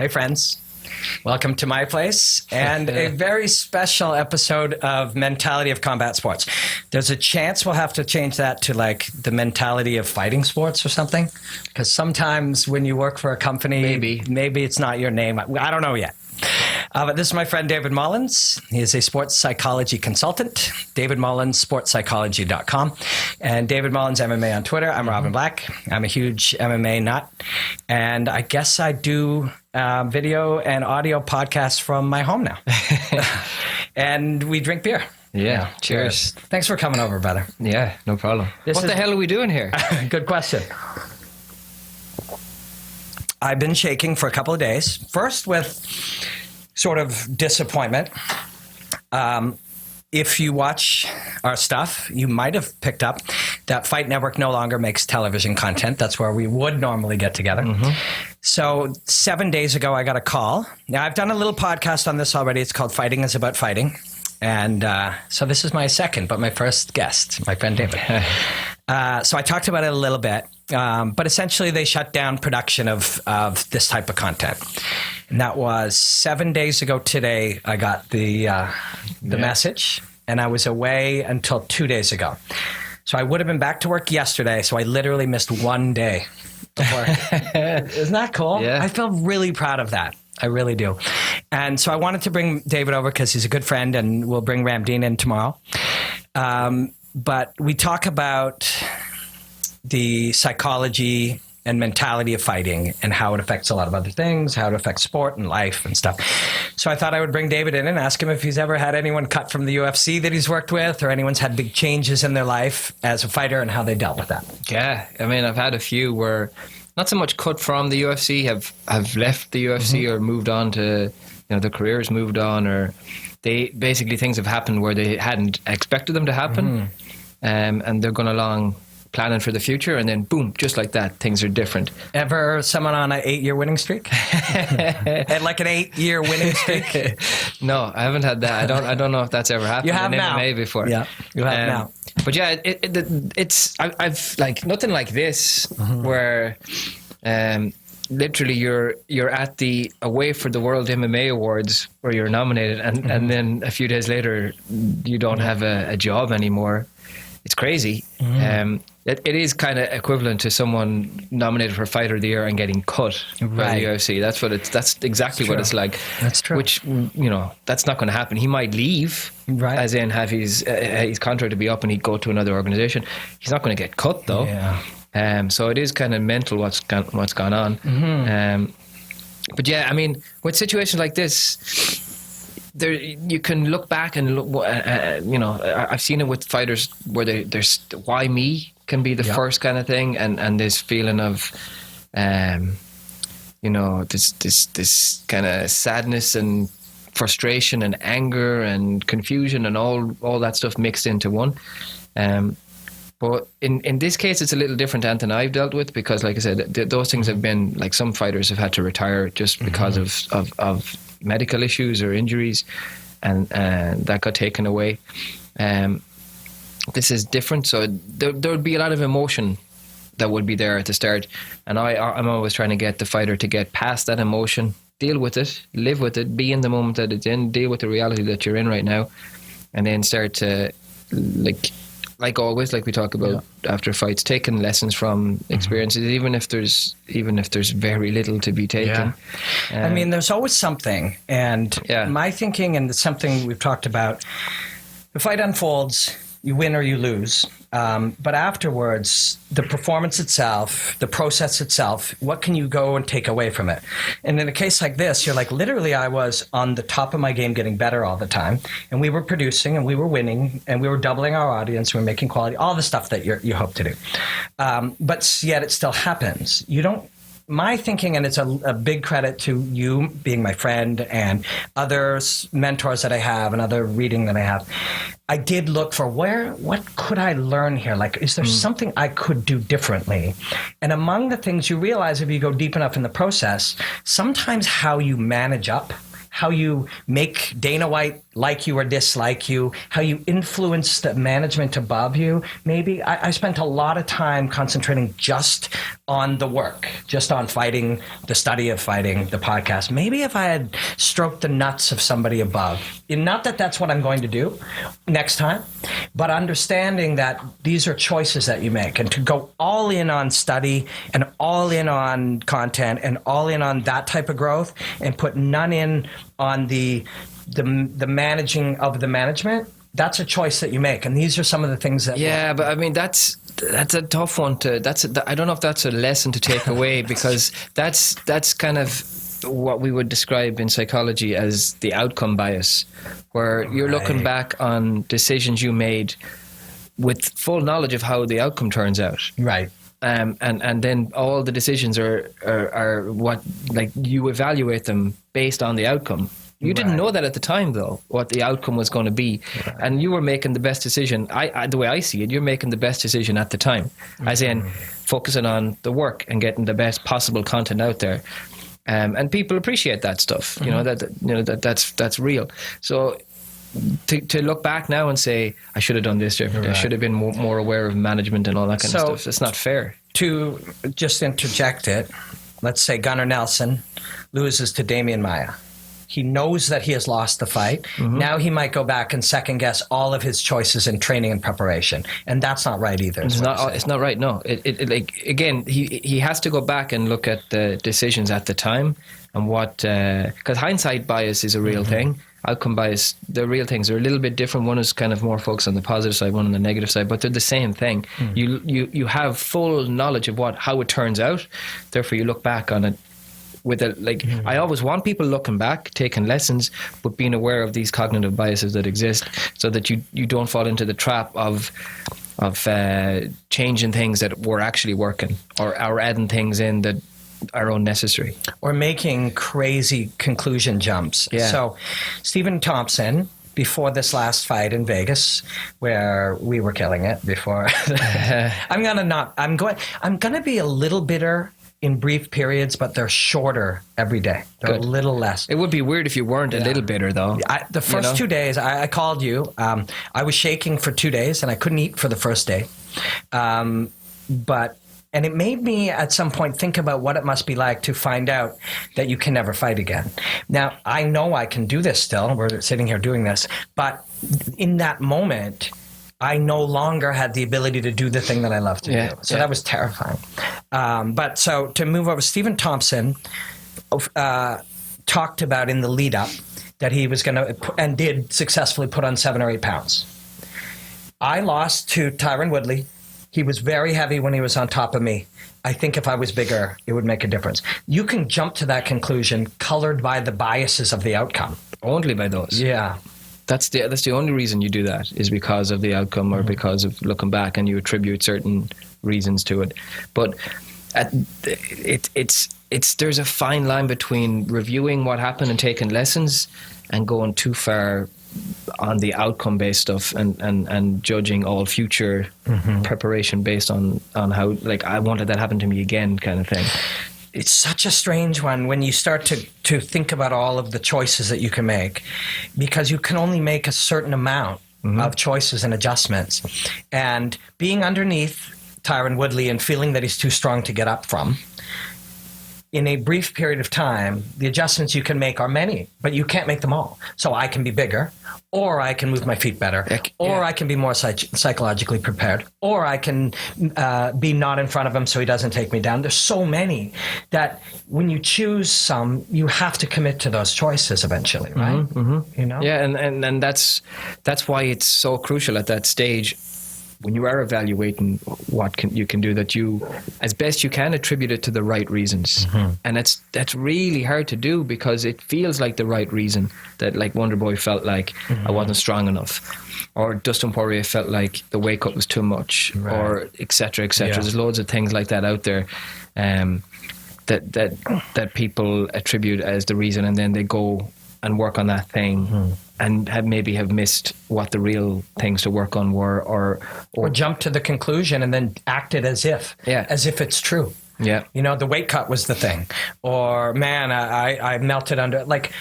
Hey, friends. Welcome to my place and a very special episode of Mentality of Combat Sports. There's a chance we'll have to change that to like the mentality of fighting sports or something, because sometimes when you work for a company, maybe it's not your name. I don't know yet. But this is my friend David Mullins. He is a sports psychology consultant. David Mullins, sportspsychology.com. And David Mullins, MMA on Twitter. I'm Robin Black. I'm a huge MMA nut. And I guess I do video and audio podcasts from my home now. And we drink beer. Yeah, cheers. Thanks for coming over, brother. Yeah, no problem. What the hell are we doing here? Good question. I've been shaking for a couple of days. First with sort of disappointment. If you watch our stuff, you might have picked up that Fight Network no longer makes television content. That's where we would normally get together. Mm-hmm. So 7 days ago, I got a call. Now, I've done a little podcast on this already. It's called Fighting is About Fighting. And so this is my second, but my first guest, my friend David. So I talked about it a little bit, but essentially they shut down production of this type of content. And that was 7 days ago today. I got the message, and I was away until 2 days ago. So I would have been back to work yesterday. So I literally missed 1 day of work. Isn't that cool? Yeah. I feel really proud of that. I really do. And so I wanted to bring David over because he's a good friend, and we'll bring Ramdeen in tomorrow. But we talk about the psychology and mentality of fighting and how it affects a lot of other things, how it affects sport and life and stuff. So I thought I would bring David in and ask him if he's ever had anyone cut from the UFC that he's worked with, or anyone's had big changes in their life as a fighter and how they dealt with that. Yeah, I mean, I've had a few where not so much cut from the UFC, have left the UFC or moved on to, their careers moved on, or they basically things have happened where they hadn't expected them to happen, and they're going along planning for the future, and then boom, just like that, things are different. Ever someone on an 8-year winning streak? Had like an 8-year winning streak? No, I haven't had that. I don't know if that's ever happened in MMA before. Yeah, you have now. But yeah, I've like nothing like this where literally you're at the away for the World MMA Awards where you're nominated, and then a few days later you don't have a job anymore. It's crazy. It is kind of equivalent to someone nominated for Fighter of the Year and getting cut by the UFC. That's exactly what it's like. That's true. Which, that's not going to happen. He might leave, as in have his contract to be up and he'd go to another organization. He's not going to get cut though. Yeah. So it is kind of mental what's gone on. But yeah, I mean, with situations like this, there you can look back and look, I've seen it with fighters where there's why me can be the first kind of thing, and this feeling of this kind of sadness and frustration and anger and confusion and all that stuff mixed into one. But in this case, it's a little different than I've dealt with, because, like I said, those things have been like some fighters have had to retire just because of medical issues or injuries, and that got taken away. This is different, so there would be a lot of emotion that would be there at the start, and I'm always trying to get the fighter to get past that emotion, deal with it, live with it, be in the moment that it's in, deal with the reality that you're in right now, and then start to like always, like we talk about after fights, taking lessons from experiences, even if there's very little to be taken. I mean, there's always something, and my thinking, and it's something we've talked about, the fight unfolds, you win or you lose, but afterwards, the performance itself, the process itself, what can you go and take away from it? And in a case like this, you're like, literally, I was on the top of my game, getting better all the time, and we were producing, and we were winning, and we were doubling our audience, we were making quality, all the stuff that you hope to do. But yet it still happens. You don't. My thinking, and it's a big credit to you being my friend and other mentors that I have and other reading that I have, I did look for what could I learn here? Like, is there something I could do differently? And among the things you realize if you go deep enough in the process, sometimes how you manage up, how you make Dana White like you or dislike you, how you influence the management above you. Maybe I spent a lot of time concentrating just on the work, just on fighting, the study of fighting, the podcast. Maybe if I had stroked the nuts of somebody above, and not that that's what I'm going to do next time, but understanding that these are choices that you make, and to go all in on study and all in on content and all in on that type of growth and put none in on the managing of the management, that's a choice that you make. And these are some of the things that... Yeah, but I mean, that's a tough one I don't know if that's a lesson to take away, because that's kind of what we would describe in psychology as the outcome bias, where you're looking back on decisions you made with full knowledge of how the outcome turns out. Right. And then all the decisions are what, like, you evaluate them based on the outcome. You didn't know that at the time, though, what the outcome was going to be. Right. And you were making the best decision. The way I see it, you're making the best decision at the time, as in focusing on the work and getting the best possible content out there. And people appreciate that stuff. You know, that's real. So to look back now and say, I should have done this differently, I should have been more aware of management and all that kind of stuff, it's not fair. To just interject it, let's say Gunnar Nelson loses to Damian Maia. He knows that he has lost the fight. Mm-hmm. Now he might go back and second guess all of his choices in training and preparation, and that's not right either. It's not right. No, he has to go back and look at the decisions at the time and what, because hindsight bias is a real thing. Outcome bias, the real things are a little bit different. One is kind of more focused on the positive side, one on the negative side, but they're the same thing. You have full knowledge of how it turns out. Therefore, you look back on it with I always want people looking back, taking lessons, but being aware of these cognitive biases that exist, so that you don't fall into the trap of changing things that were actually working, or adding things in that are unnecessary, or making crazy conclusion jumps. Yeah. So Stephen Thompson, before this last fight in Vegas, where we were killing it before, I'm gonna be a little bitter in brief periods, but they're shorter every day. They're a little less. It would be weird if you weren't a little bitter, though. The first 2 days, I called you. I was shaking for 2 days, and I couldn't eat for the first day. And it made me, at some point, think about what it must be like to find out that you can never fight again. Now, I know I can do this still. We're sitting here doing this. But in that moment, I no longer had the ability to do the thing that I love to do. So that was terrifying. But so to move over, Stephen Thompson talked about in the lead up that he was going to, and did successfully put on 7 or 8 pounds. I lost to Tyron Woodley. He was very heavy when he was on top of me. I think if I was bigger, it would make a difference. You can jump to that conclusion colored by the biases of the outcome. Only by those. Yeah. That's the only reason you do that, is because of the outcome, or because of looking back, and you attribute certain reasons to it. But there's a fine line between reviewing what happened and taking lessons, and going too far on the outcome based stuff, and judging all future preparation based on how, like, I wanted that happen to me again kind of thing. It's such a strange one when you start to think about all of the choices that you can make, because you can only make a certain amount of choices and adjustments. And being underneath Tyron Woodley and feeling that he's too strong to get up from, in a brief period of time, the adjustments you can make are many, but you can't make them all. So I can be bigger, or I can move my feet better, or I can be more psychologically prepared, or I can be not in front of him so he doesn't take me down. There's so many that when you choose some, you have to commit to those choices eventually, right? You know? Yeah, and that's why it's so crucial at that stage, when you are evaluating what you can do, that you, as best you can, attribute it to the right reasons. And that's really hard to do, because it feels like the right reason, that, like, Wonder Boy felt like I wasn't strong enough, or Dustin Poirier felt like the weight cut was too much, or et cetera, et cetera. There's loads of things like that out there that people attribute as the reason, and then they go and work on that thing and maybe have missed what the real things to work on were, or jump to the conclusion and then act it as if it's true. Yeah. You know, the weight cut was the thing, or man, I melted under, like,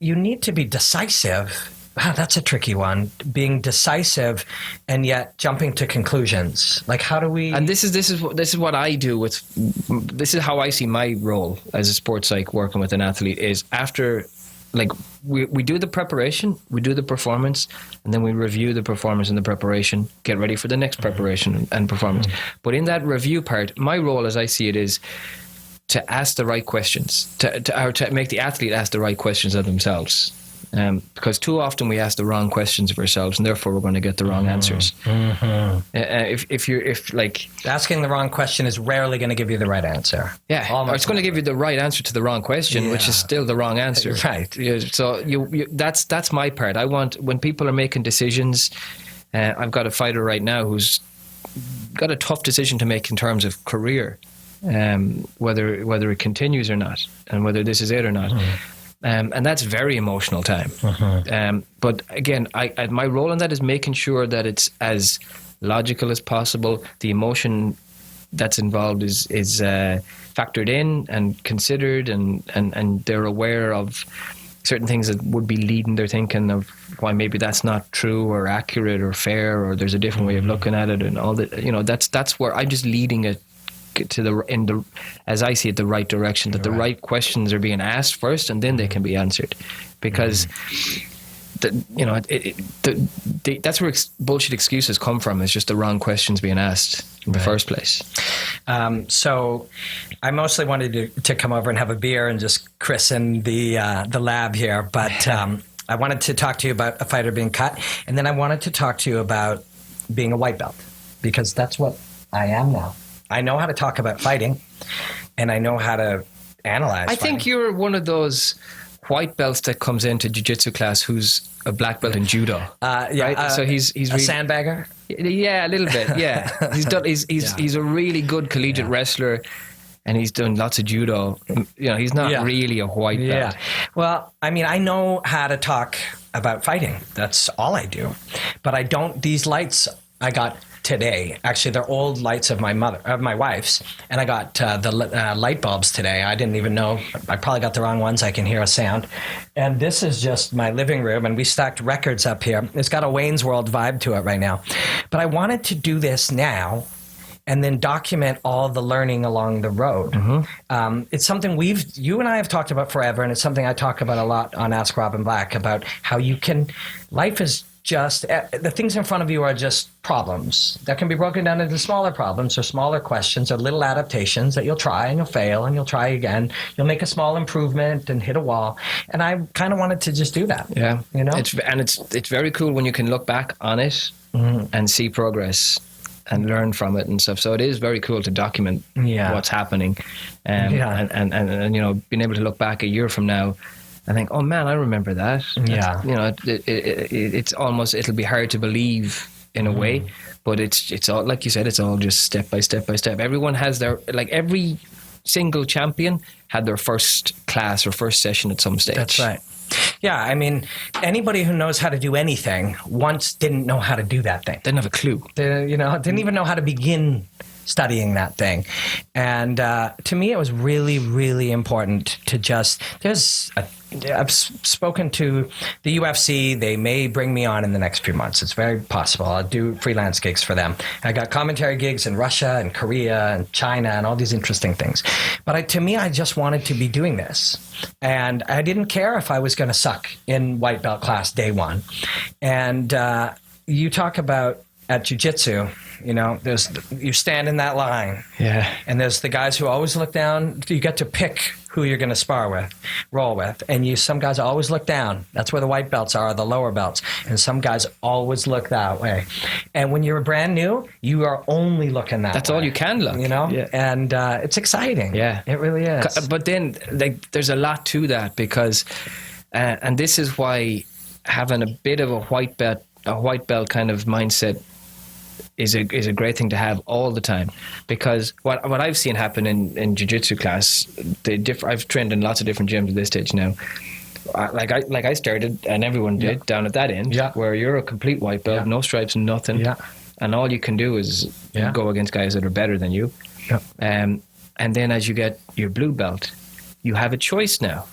you need to be decisive. Wow, that's a tricky one. Being decisive and yet jumping to conclusions. Like, how do we? And this is what I do with. This is how I see my role as a sports psych working with an athlete. Is after, like, we do the preparation, we do the performance, and then we review the performance and the preparation. Get ready for the next preparation and performance. But in that review part, my role, as I see it, is to ask the right questions, to make the athlete ask the right questions of themselves. Because too often we ask the wrong questions of ourselves, and therefore we're going to get the wrong answers. If asking the wrong question is rarely going to give you the right answer. Yeah, or it's going to give you the right answer to the wrong question, which is still the wrong answer. Right. So that's my part. I want, when people are making decisions. I've got a fighter right now who's got a tough decision to make in terms of career, whether it continues or not, and whether this is it or not. And that's very emotional time. But again, my role in that is making sure that it's as logical as possible. The emotion that's involved is factored in and considered, and they're aware of certain things that would be leading their thinking of why maybe that's not true or accurate or fair, or there's a different way of looking at it, and all that. That's where I'm just leading it to as I see it, the right direction, that the right questions are being asked first, and then they can be answered, because that's where bullshit excuses come from. It's just the wrong questions being asked in the first place. So I mostly wanted to come over and have a beer and just christen the lab here, but I wanted to talk to you about a fighter being cut, and then I wanted to talk to you about being a white belt, because that's what I am now. I know how to talk about fighting, and I know how to analyze I think you're one of those white belts that comes into jiu-jitsu class who's a black belt in judo. Right? So he's a sandbagger? Yeah, a little bit, yeah. He's a really good collegiate wrestler, and he's done lots of judo. He's not really a white belt. Yeah. Well, I mean, I know how to talk about fighting. That's all I do. But I don't, these lights I got today. Actually, they're old lights of my wife's, and I got the light bulbs today. I didn't even know. I probably got the wrong ones. I can hear a sound. And this is just my living room, and we stacked records up here. It's got a Wayne's World vibe to it right now. But I wanted to do this now and then document all the learning along the road. It's something you and I have talked about forever, and it's something I talk about a lot on Ask Robin Black, about how life is just, the things in front of you are just problems that can be broken down into smaller problems or smaller questions or little adaptations that you'll try and you'll fail and you'll try again. You'll make a small improvement and hit a wall. And I kind of wanted to just do that. Yeah. It's very cool when you can look back on it and see progress and learn from it and stuff. So it is very cool to document what's happening. And being able to look back a year from now, I think, oh man, I remember that. Yeah. It's almost, it'll be hard to believe in a way, but it's all, like you said, it's all just step by step by step. Everyone has every single champion had their first class or first session at some stage. That's right. Yeah, I mean, anybody who knows how to do anything once didn't know how to do that thing. Didn't have a clue. Didn't even know how to begin studying that thing. And to me, it was really, really important to I've spoken to the UFC. They may bring me on in the next few months. It's very possible. I'll do freelance gigs for them. I got commentary gigs in Russia and Korea and China and all these interesting things. But to me, I just wanted to be doing this. And I didn't care if I was going to suck in white belt class day one. And you talk about at jiu-jitsu, you stand in that line. Yeah. And there's the guys who always look down. You get to pick who you're going to roll with. And some guys always look down. That's where the white belts are, the lower belts. And some guys always look that way. And when you're brand new, you are only looking that way. That's all you can look. Yeah. And it's exciting. Yeah. It really is. But then there's a lot to that, because, and this is why having a bit of a white belt kind of mindset is a great thing to have all the time, because what I've seen happen in jiu-jitsu class, I've trained in lots of different gyms at this stage now. Like I started, and everyone did down at that end, where you're a complete white belt, no stripes, nothing, and all you can do is go against guys that are better than you. And then as you get your blue belt, you have a choice now.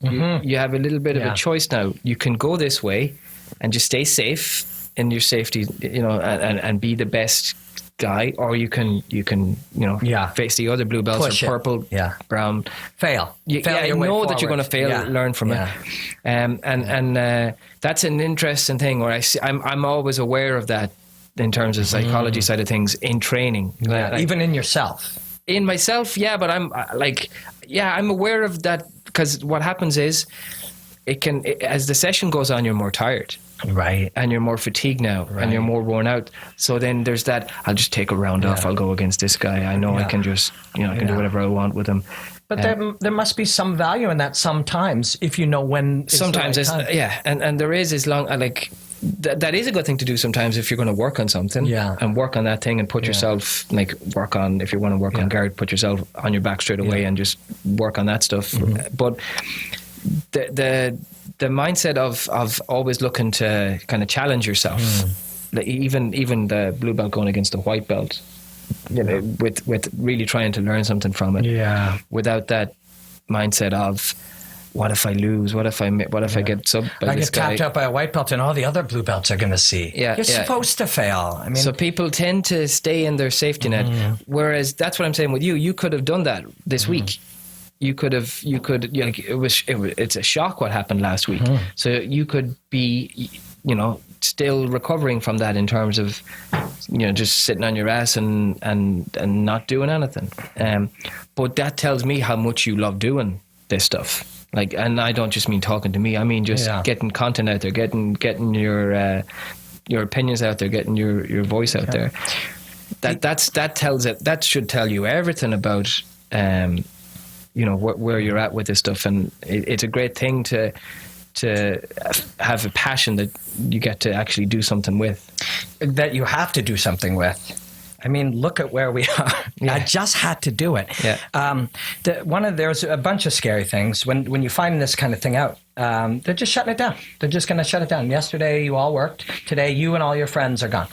You have a little bit of a choice now. You can go this way and just stay safe in your safety, and be the best guy, or you can face the other blue belts, push or purple, brown, fail. You know that you're going to fail. Learn from it, and that's an interesting thing. Where I'm always aware of that in terms of psychology side of things in training, even in yourself. In myself, but I'm I'm aware of that, because what happens is as the session goes on, you're more tired. Right. And you're more fatigued now, and you're more worn out. So then there's that, I'll just take a round off, I'll go against this guy. I know I can just, I can do whatever I want with him. But there must be some value in that sometimes, if you know when it's sometimes the right time. And there is, as long, that is a good thing to do sometimes if you're going to work on something and work on that thing and put yourself, work on, if you want to work on guard, put yourself on your back straight away and just work on that stuff. But the mindset of always looking to kind of challenge yourself, even the blue belt going against the white belt, with really trying to learn something from it, without that mindset of, what if I lose? What if I get subbed by this guy? I get tapped out by a white belt, and all the other blue belts are going to see. You're supposed to fail. I mean, so people tend to stay in their safety net, whereas that's what I'm saying with you. You could have done that this week. It's a shock what happened last week. So you could be, still recovering from that in terms of, just sitting on your ass and not doing anything. But that tells me how much you love doing this stuff. And I don't just mean talking to me. I mean just getting content out there, getting your opinions out there, getting your voice out there. That should tell you everything about where you're at with this stuff, and it's a great thing to have a passion that you get to actually do something with. That you have to do something with. I mean, look at where we are. I just had to do it. There's a bunch of scary things when you find this kind of thing out. They're just shutting it down. They're just going to shut it down. Yesterday, you all worked. Today, you and all your friends are gone.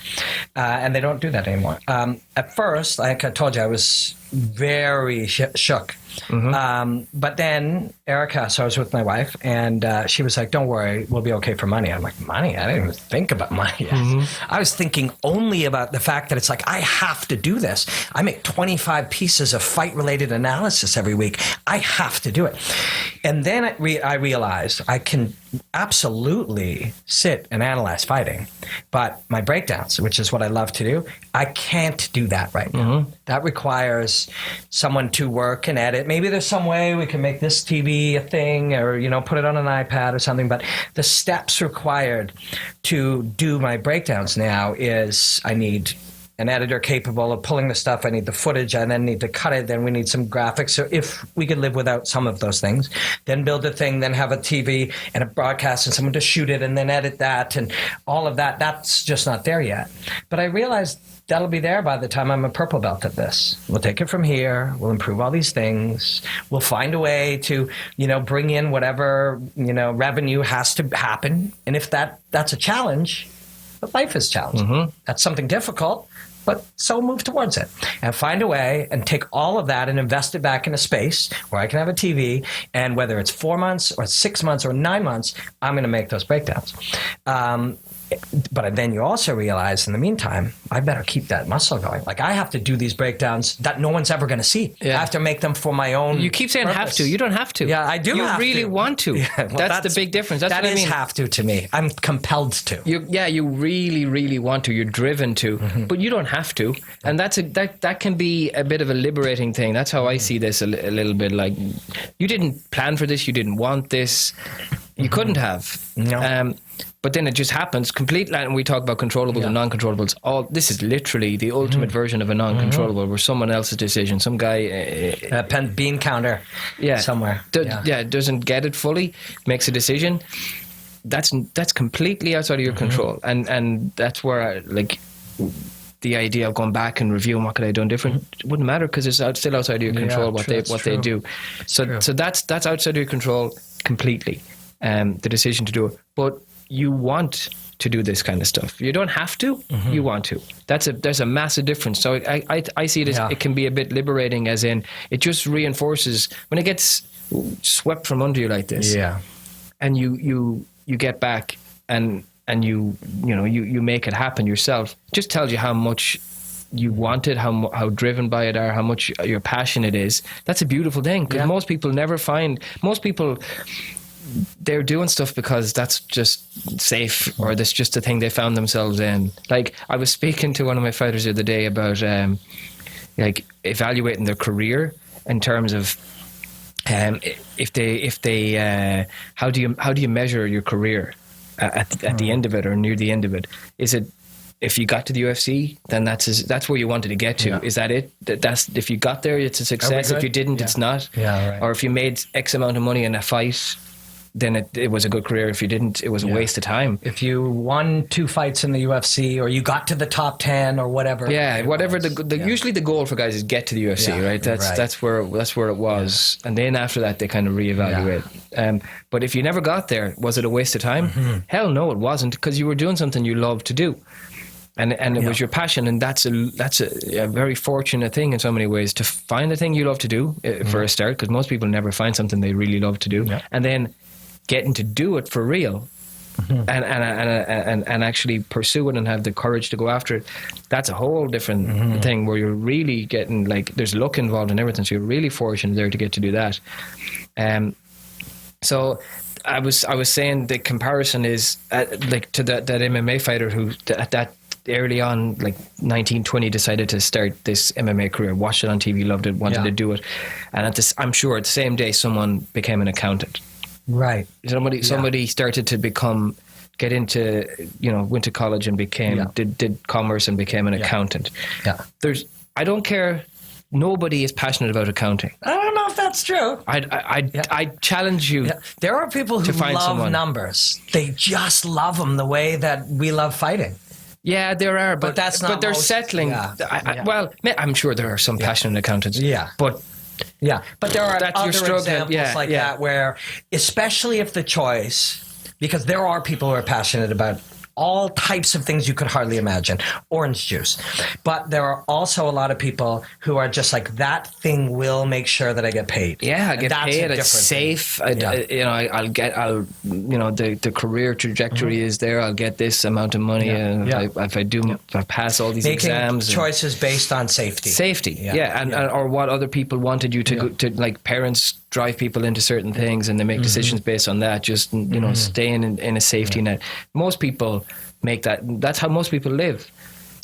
And they don't do that anymore. At first, like I told you, I was very shook. But then Erica, so I was with my wife, and she was like, don't worry, we'll be okay for money. I'm like, money? I didn't even think about money yet. I was thinking only about the fact that it's like, I have to do this. I make 25 pieces of fight-related analysis every week. I have to do it. And then I realized I can absolutely sit and analyze fighting, but my breakdowns, which is what I love to do, I can't do that right now. That requires someone to work and edit. Maybe there's some way we can make this TV a thing, or put it on an iPad or something, but the steps required to do my breakdowns now is I need an editor capable of pulling the stuff. I need the footage. I then need to cut it. Then we need some graphics. So if we could live without some of those things, then build a thing, then have a TV and a broadcast and someone to shoot it and then edit that and all of that, that's just not there yet. But I realized that'll be there by the time I'm a purple belt at this. We'll take it from here. We'll improve all these things. We'll find a way to, bring in whatever, revenue has to happen. And if that's a challenge, but life is challenging. That's something difficult, but so move towards it and find a way and take all of that and invest it back in a space where I can have a TV, and whether it's 4 months or 6 months or 9 months, I'm going to make those breakdowns. But then you also realize in the meantime, I better keep that muscle going. Like I have to do these breakdowns that no one's ever going to see. I have to make them for my own You keep saying purpose. Have to. You don't have to. Yeah, I do You have really to. want to. That's the big difference. That's that what I is mean. Have to me. I'm compelled to. You really, really want to. You're driven to. But you don't have to. And that can be a bit of a liberating thing. That's how I see this a little bit. Like, you didn't plan for this. You didn't want this. You couldn't have. No. But then it just happens completely. And we talk about controllables and non-controllables. This is literally the ultimate version of a non-controllable, where someone else's decision, some guy, bean counter, somewhere, doesn't get it fully, makes a decision. That's completely outside of your control, and that's where the idea of going back and reviewing what could I have done different wouldn't matter, because it's still outside of your control what they do. So that's outside of your control completely. The decision to do it, but you want to do this kind of stuff. You don't have to. You want to. There's a massive difference. So I see it as it can be a bit liberating, as in it just reinforces when it gets swept from under you like this. Yeah. And you get back and you make it happen yourself. Just tells you how much you want it, how driven by it are, how much your passion it is. That's a beautiful thing, because most people they're doing stuff because that's just safe, or that's just a thing they found themselves in. Like, I was speaking to one of my fighters the other day about like evaluating their career in terms of if they how do you measure your career at the end of it, or near the end of it? Is it, if you got to the UFC, then that's where you wanted to get to? Is that it? That's, if you got there, it's a success. If you didn't, it's not. Right. Or if you made X amount of money in a fight, then it was a good career. If you didn't, it was a waste of time. If you won 2 fights in the UFC, or you got to the top 10 or whatever. Yeah, whatever. Usually the goal for guys is get to the UFC, right? That's where it was. And then after that, they kind of reevaluate. But if you never got there, was it a waste of time? Mm-hmm. Hell no, it wasn't, because you were doing something you loved to do. And it was your passion, and that's a very fortunate thing in so many ways, to find the thing you love to do for a start, because most people never find something they really love to do, and then getting to do it for real, and actually pursue it and have the courage to go after it. That's a whole different thing, where you're really getting, like, there's luck involved in everything, so you're really fortunate there to get to do that. So I was saying the comparison is like to that MMA fighter who at that early on, like 19, 20, decided to start this MMA career, watched it on TV, loved it, wanted to do it. And I'm sure at the same day, someone became an accountant. Right. Somebody started to get into, went to college and did commerce and became an accountant. Yeah. I don't care. Nobody is passionate about accounting. I don't know if that's true. I challenge you. Yeah. There are people who love numbers. They just love them the way that we love fighting. Yeah, there are, but that's not. But they're settling. Well, I'm sure there are some passionate accountants. Yeah, but there are other examples like that where, especially if the choice, because there are people who are passionate about all types of things you could hardly imagine, orange juice. But there are also a lot of people who are just like, that thing will make sure that I get paid. Yeah, I get paid. It's safe. I'll get. The career trajectory is there. I'll get this amount of money. If I pass all these exams. Choices based on safety. Safety. Or what other people wanted you to go to, like parents drive people into certain things, and they make decisions based on that. Just staying in a safety net. Most people make that. That's how most people live.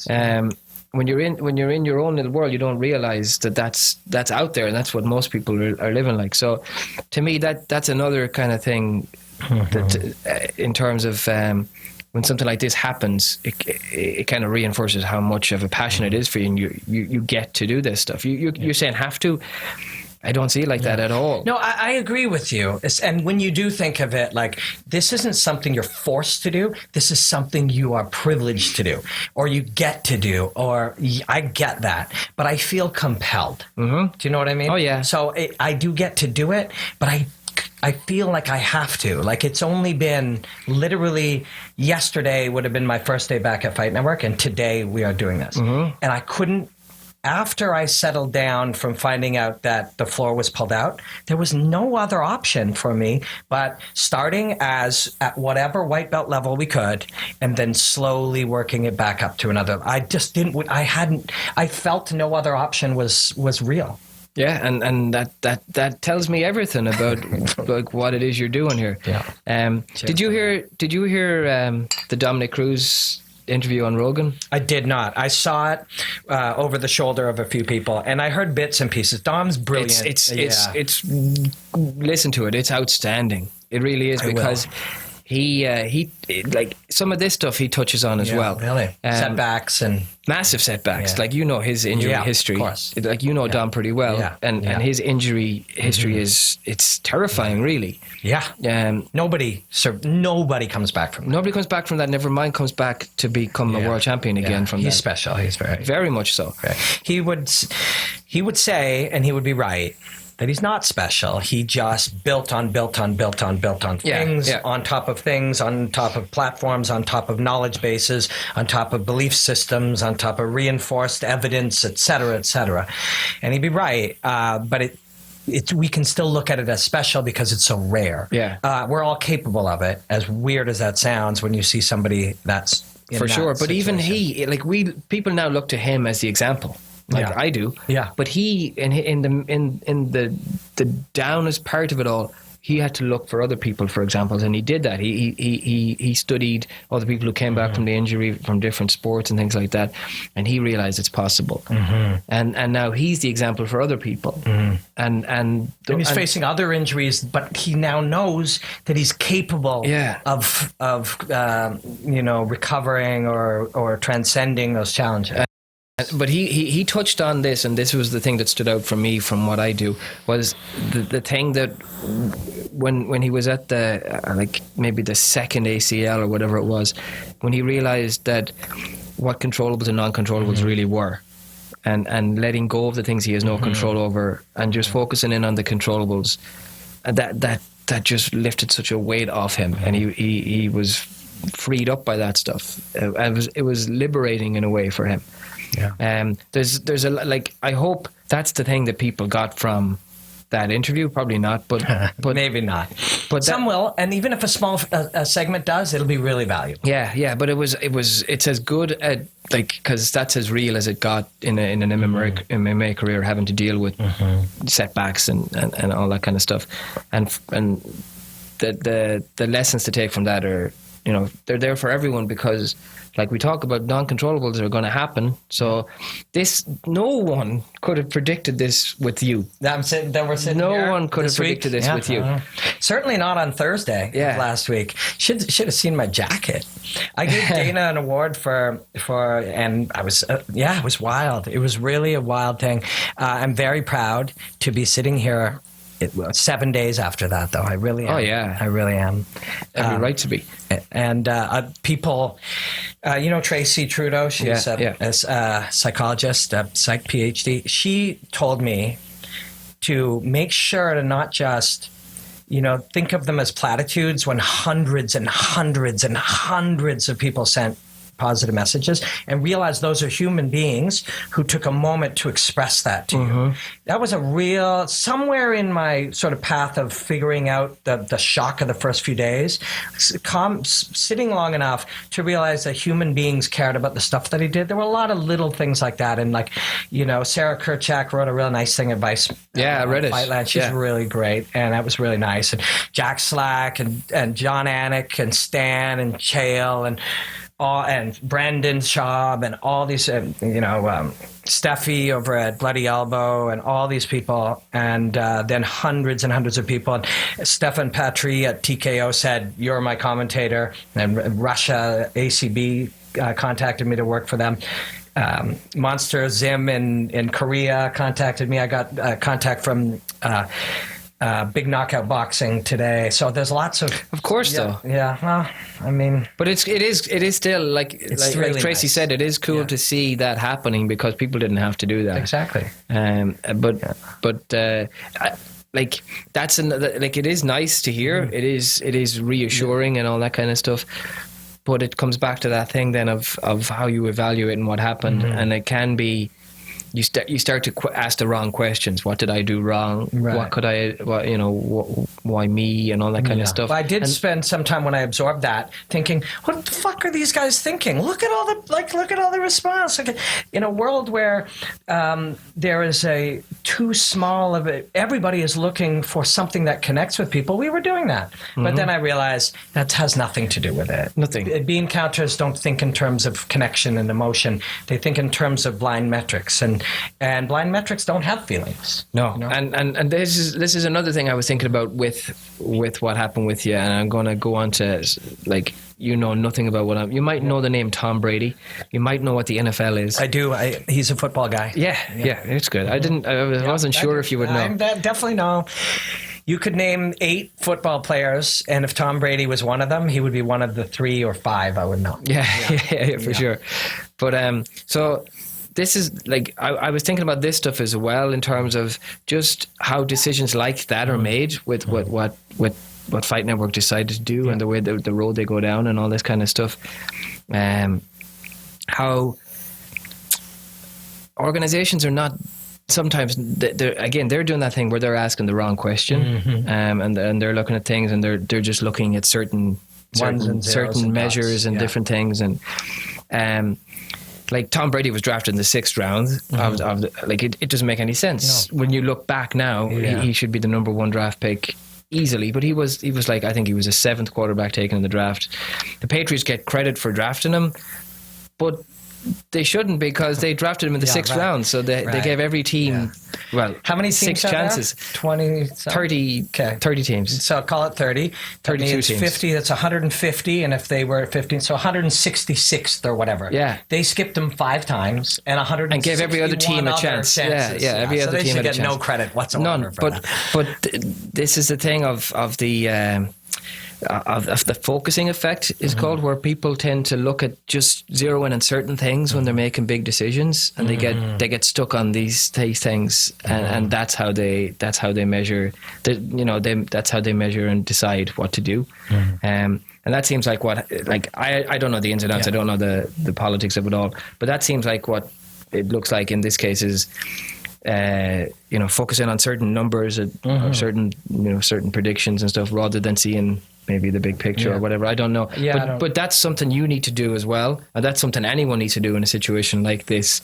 When you're in your own little world, you don't realize that's out there, and that's what most people are living like. So, to me, that's another kind of thing. That, in terms of when something like this happens, it kind of reinforces how much of a passion it is for you, and you get to do this stuff. You're saying have to. I don't see it like that at all. No, I agree with you. And when you do think of it, like, this isn't something you're forced to do. This is something you are privileged to do, or you get to do, or I get that. But I feel compelled. Mm-hmm. Do you know what I mean? Oh, yeah. So I do get to do it, but I feel like I have to. Like, it's only been literally yesterday would have been my first day back at Fight Network, and today we are doing this. Mm-hmm. And I couldn't. After I settled down from finding out that the floor was pulled out, there was no other option for me but starting at whatever white belt level we could, and then slowly working it back up to another. I felt no other option was real. Yeah, and that tells me everything about like what it is you're doing here. Yeah. Did you hear the Dominic Cruz interview on Rogan? I did not. I saw it over the shoulder of a few people, and I heard bits and pieces. Dom's brilliant. It's listen to it. It's outstanding. It really is, because he like some of this stuff he touches on as well. Really, setbacks and massive setbacks. Like, his injury history. Of course. Like, Dom pretty well, and his injury history it's terrifying, really. Yeah. Nobody comes back from that. Nobody comes back from that. Never mind comes back to become a world champion again from that. He's special. He's very much so. Right. He would say, and he would be right, that he's not special. He just built on things, on top of things, on top of platforms, on top of knowledge bases, on top of belief systems, on top of reinforced evidence, et cetera, et cetera. And he'd be right. But we can still look at it as special because it's so rare. Yeah. We're all capable of it, as weird as that sounds when you see somebody that's in for that sure. But situation. even people now look to him as the example. Like I do. Yeah. But he in the downest part of it all, he had to look for other people for examples, and he did that. He studied other people who came back from the injury from different sports and things like that, and he realized it's possible. And now he's the example for other people. And he's facing other injuries, but he now knows that he's capable of recovering or transcending those challenges. But he touched on this, and this was the thing that stood out for me from what I do, was the thing that when he was at the maybe the second ACL or whatever it was, when he realized that what controllables and non-controllables really were, and letting go of the things he has no control over, and just focusing in on the controllables, and that just lifted such a weight off him, and he was freed up by that stuff. It was liberating in a way for him. Yeah. There's I hope that's the thing that people got from that interview. Probably not, but maybe not. But some will, and even if a small segment does, it'll be really valuable. Yeah. But it's as good at because that's as real as it got in an MMA career, having to deal with setbacks and all that kind of stuff, and the lessons to take from that are, they're there for everyone, because like we talk about, non-controllables are going to happen. So no one could have predicted this with you. We're sitting no one could have predicted this with you. Certainly not on Thursday of last week. Should have seen my jacket. I gave Dana an award for, and I was, it was wild. It was really a wild thing. I'm very proud to be sitting here. 7 days after that, though. I really am. Oh, yeah. I really am. Every right to be. And people, Tracy Trudeau, she's a psychologist, a psych PhD. She told me to make sure to not just, think of them as platitudes when hundreds and hundreds and hundreds of people sent positive messages, and realize those are human beings who took a moment to express that to you. That was a real, somewhere in my sort of path of figuring out the shock of the first few days, sitting long enough to realize that human beings cared about the stuff that he did. There were a lot of little things like that. And Sarah Kerchak wrote a real nice thing advice. I read it. Fightland. She's really great. And that was really nice. And Jack Slack and John Anik and Stan and Chael and Brandon Schaub and all these, Steffi over at Bloody Elbow and all these people, and then hundreds and hundreds of people. And Stefan Patry at TKO said, "You're my commentator." And Russia, ACB contacted me to work for them. Monster Zim in Korea contacted me. I got contact from Big Knockout Boxing today. So there's lots of course, though. Yeah. Well, I mean, but it is still like really Tracy said, it is cool to see that happening, because people didn't have to do that. Exactly. That's it is nice to hear. It is reassuring and all that kind of stuff. But it comes back to that thing then of how you evaluate and what happened, and it can be. You start to ask the wrong questions. What did I do wrong? Right. What could I? Why me? And all that kind of stuff. Well, I did spend some time when I absorbed that thinking, what the fuck are these guys thinking? Look at all the response. In a world where there is a too small of it, everybody is looking for something that connects with people. We were doing that, but then I realized that has nothing to do with it. Nothing. Bean counters don't think in terms of connection and emotion. They think in terms of blind metrics, and blind metrics don't have feelings. No. And this is another thing I was thinking about with what happened with you, and I'm going to go on to nothing about you might know the name Tom Brady. You might know what the NFL is. I do. He's a football guy. Yeah, it's good. I wasn't sure if you would know. I definitely know. You could name 8 football players, and if Tom Brady was one of them, he would be one of the 3 or 5 I would know. Yeah, for sure. But so this is I was thinking about this stuff as well, in terms of just how decisions like that are made with what Fight Network decided to do, and the way the road they go down and all this kind of stuff. How organizations are not sometimes they're doing that thing where they're asking the wrong question, and they're looking at things, and they're just looking at certain measures and different things, and like Tom Brady was drafted in the 6th round. It doesn't make any sense when you look back now. He should be the number 1 draft pick easily, but he was like, I think he was a 7th quarterback taken in the draft. The Patriots get credit for drafting him, but they shouldn't, because they drafted him in the 6th round. So they gave every team, how many teams 6 chances? 20, 30, 30 teams. So call it 30. 32 teams. 50, that's 150. And if they were 15, so 166th or whatever. Yeah. They skipped them 5 times and 161 and gave every other team a chance. Every other team had a chance. So they should get no chance. credit whatsoever. None. But this is the thing of the focusing effect is called, where people tend to look at just zeroing in certain things when they're making big decisions, and they get stuck on these things, and that's how they measure. That's how they measure and decide what to do. And that seems like I don't know the ins and outs. I don't know the politics of it all, but that seems like what it looks like in this case is. Focusing on certain numbers or certain predictions and stuff, rather than seeing maybe the big picture or whatever. I don't know. But that's something you need to do as well. And that's something anyone needs to do in a situation like this,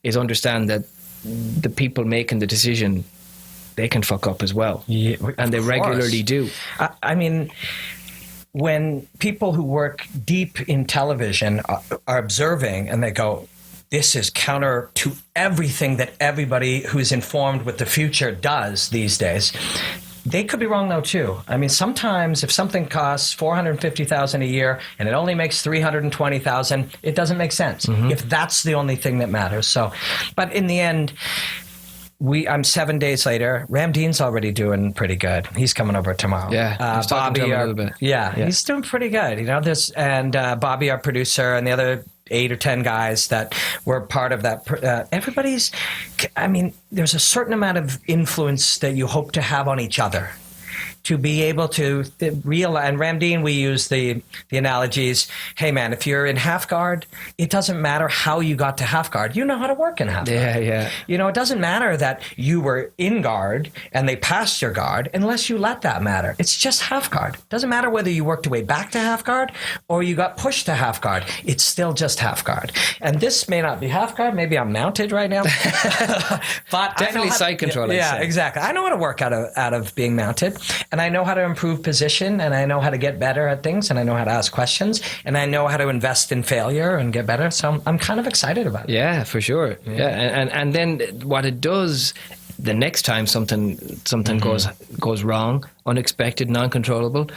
is understand that the people making the decision, they can fuck up as well. Yeah, and they regularly do. I mean, when people who work deep in television are observing and they go, this is counter to everything that everybody who's informed with the future does these days. They could be wrong though too. I mean, sometimes if something costs $450,000 a year and it only makes $320,000, it doesn't make sense. If that's the only thing that matters. So, but in the end, I'm 7 days later. Ramdeen's already doing pretty good. He's coming over tomorrow. Yeah, Bobby, a little bit. Yeah, he's doing pretty good. And Bobby, our producer, and the other 8 or 10 guys that were part of that. Everybody's, I mean, there's a certain amount of influence that you hope to have on each other. To be able to realize, and Ramdeen, we use the analogies, hey man, if you're in half guard, it doesn't matter how you got to half guard. You know how to work in half guard. Yeah. It doesn't matter that you were in guard and they passed your guard unless you let that matter. It's just half guard. It doesn't matter whether you worked your way back to half guard or you got pushed to half guard. It's still just half guard. And this may not be half guard. Maybe I'm mounted right now. But definitely side control. Yeah, exactly. I know how to work out of being mounted. And I know how to improve position, and I know how to get better at things, and I know how to ask questions, and I know how to invest in failure and get better. So I'm kind of excited about it. Yeah, for sure. Yeah. And then what it does the next time something goes wrong, unexpected, non-controllable,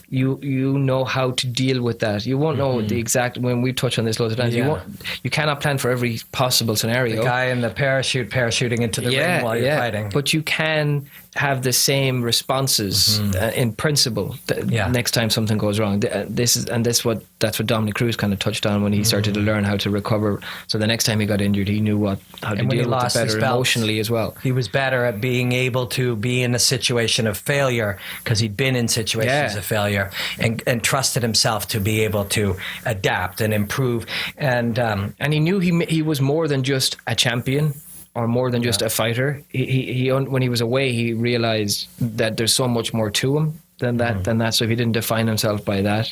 you know how to deal with that. You won't know the exact, when we touch on this loads of times, you cannot plan for every possible scenario. The guy in the parachuting into the ring while you're fighting. But you can have the same responses in principle next time something goes wrong. That's what Dominic Cruz kind of touched on when he started to learn how to recover. So the next time he got injured, he knew how to deal with it better emotionally as well. He was better at being able to be in a situation of failure because he'd been in situations of failure and trusted himself to be able to adapt and improve. And he knew he was more than just a champion or more than just a fighter. He when he was away, he realized that there's so much more to him than that. So he didn't define himself by that,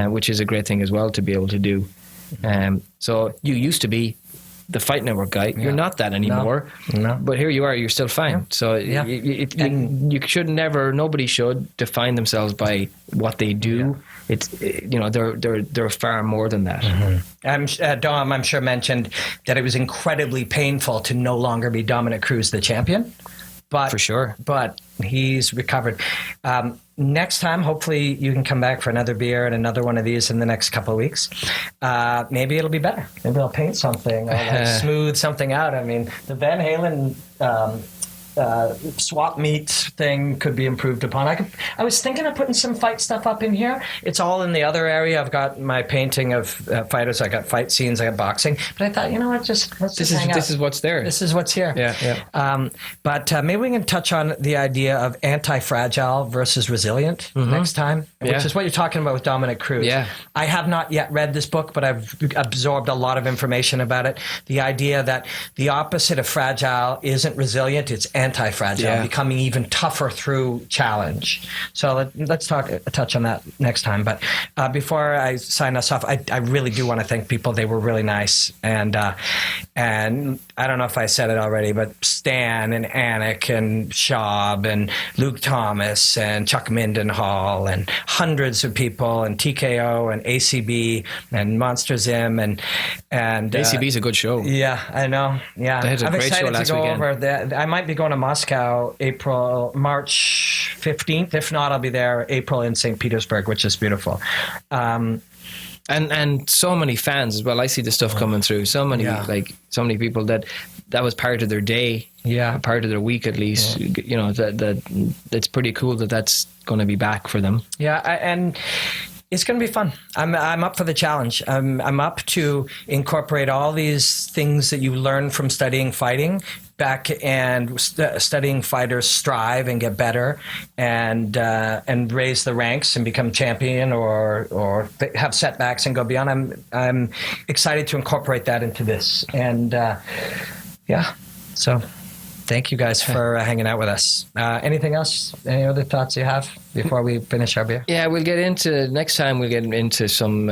which is a great thing as well to be able to do. So you used to be the Fight Network guy. You're not that anymore. No. But here you are. You're still fine. Yeah. So you should never. Nobody should define themselves by what they do. Yeah. They're far more than that. Dom, I'm sure, mentioned that it was incredibly painful to no longer be Dominic Cruz the champion. But for sure. But he's recovered. Next time, hopefully, you can come back for another beer and another one of these in the next couple of weeks. Maybe it'll be better. Maybe I'll paint something or smooth something out. I mean, the Van Halen swap meet thing could be improved upon. I was thinking of putting some fight stuff up in here. It's all in the other area. I've got my painting of fighters. I got fight scenes. I got boxing. But I thought, you know what? Let's just hang out. This is what's there. This is what's here. Yeah. But maybe we can touch on the idea of anti-fragile versus resilient next time, which is what you're talking about with Dominic Cruz. Yeah. I have not yet read this book, but I've absorbed a lot of information about it. The idea that the opposite of fragile isn't resilient, it's anti-fragile, becoming even tougher through challenge. So let's touch on that next time. But before I sign us off, I really do want to thank people. They were really nice. And I don't know if I said it already, but Stan and Anik and Schaub and Luke Thomas and Chuck Mindenhall and hundreds of people and TKO and ACB and Monster Zim and ACB's a good show. Yeah, I know. Yeah, they had a great show last weekend. I might be going to Moscow March 15th. If not, I'll be there April in St. Petersburg, which is beautiful. And so many fans as well. I see the stuff coming through. So many people that was part of their day, part of their week at least. You know, that it's pretty cool that's going to be back for them. Yeah, and it's going to be fun. I'm up for the challenge. I'm up to incorporate all these things that you learn from studying fighting back and studying fighters strive and get better and raise the ranks and become champion or have setbacks and go beyond. I'm excited to incorporate that into this. And so thank you guys for hanging out with us. Anything else? Any other thoughts you have before we finish our beer? Yeah, next time we'll get into some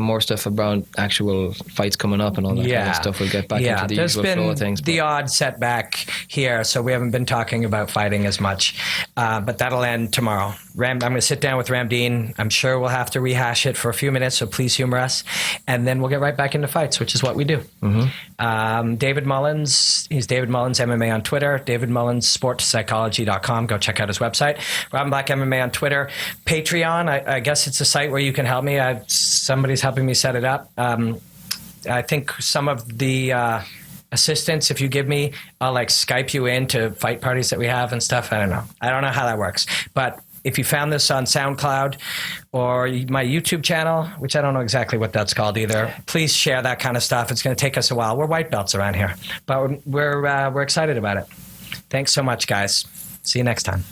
more stuff about actual fights coming up and all that kind of stuff. We'll get back into the usual flow of things. The odd setback here, so we haven't been talking about fighting as much. But that'll end tomorrow. I'm going to sit down with Ramdeen. I'm sure we'll have to rehash it for a few minutes, so please humor us. And then we'll get right back into fights, which is what we do. David Mullins, he's David Mullins MMA on Twitter, David Mullins sportpsychology.com. Go check out his website. Robin Black MMA on Twitter. Patreon, I guess it's a site where you can help me. Somebody's helping me set it up. I think some of the assistance, if you give me, I'll Skype you in to fight parties that we have and stuff. I don't know how that works. But if you found this on SoundCloud or my YouTube channel, which I don't know exactly what that's called either, please share that kind of stuff. It's going to take us a while. We're white belts around here, but we're excited about it. Thanks so much, guys. See you next time.